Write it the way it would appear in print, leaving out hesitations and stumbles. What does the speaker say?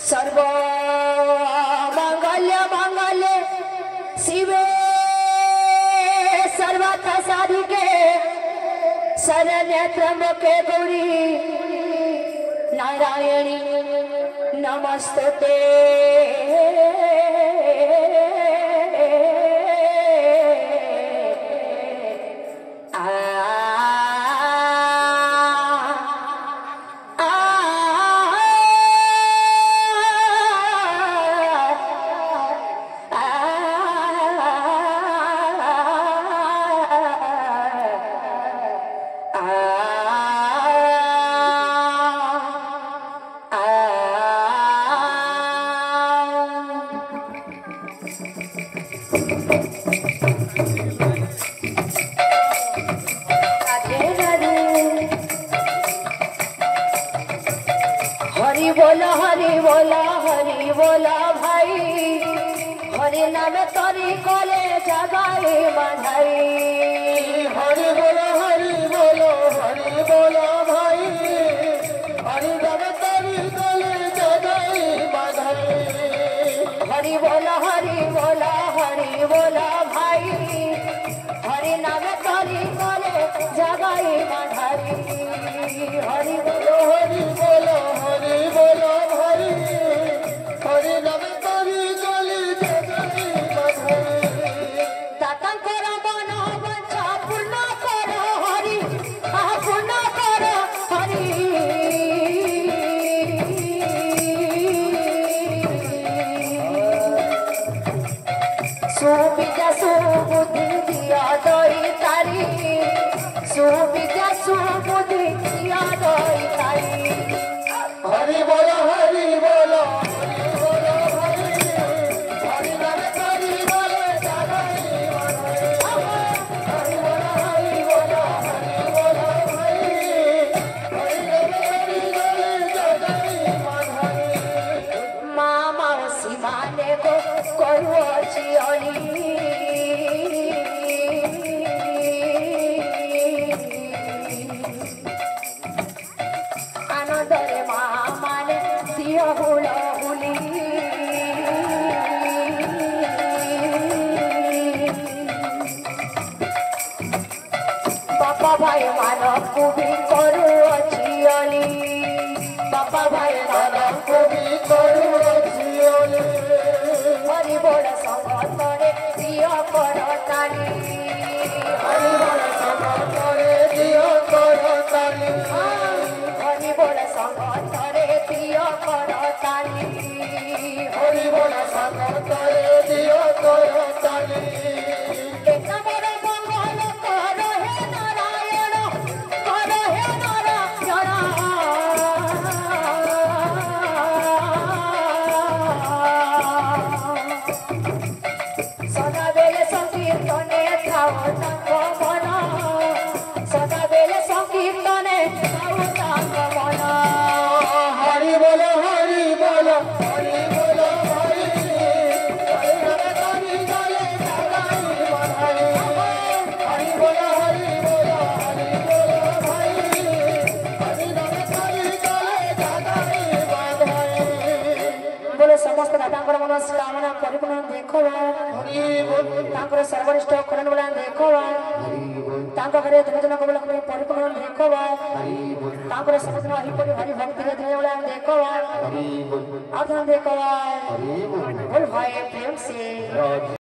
सर्व मंगल्य मंगल्य शिवे सर्वथ साधिके शरण्य त्र्यंबके गौरी नारायणी नमस्तुते। हरि बोला हरि बोला भाई, हरि नाम तरी कले जगाई बधाई। हरि बोला भाई, हरि नाम तरी कले जगाई बधाई। हरि बोला भाई, हरि नाम तरी कले जगाई बधाई। हरि बोलो भाई, हरि नाम तरी कले जगाई बधाई। दातांकर मन बंछा पूर्ण कर हरि, पूर्ण कर हरि। सुविद्या सुबुद्धि दिया दई तारी, सुविद्या सुबुद्धि दिया दई तारी। हरि बोलो भाई, हरि नाम तरी कले जगाई बधाई। हरि बोलो भाई, हरि नाम तरी कले जगाई बधाई। माँ माउसी माने गो करुअछि अली, आनंदरे माँ माने दिया हुलाहुली। बापा भाई मानव को भी करुअछि अली, बापा भाई मानव को भी करुअछि अली। हरि बोल संगतरे दिया करताली, हरि बोल संगतरे दिया करताली। हरि बोल संगतरे दिया करताली, हरि बोल संगतरे दिया करताली। एक नंबर मंगल कर हे नारायण, कर हे नारायण। सदाबेले संकीर्तने थाओ तांक मन, सदाबेले संकीर्तने थाओ तांक मन। हरि बोलो भाई, हरि नाम तरी कले जगाई बधाई। हरि बोलो भाई, हरि नाम तरी कले जगाई बधाई। बोले समस्त दातांकर मनोकामना परिपूर्ण देखवा, तांकर सर्वनिष्ठ करण बोला देखवा, तांकर घरे धन जन कबल परिपूर्ण देखवा, तांकर समस्त हरि भक्ति रे धन बोला देखवा, आधन देखवा। बोल भाई प्रेम से।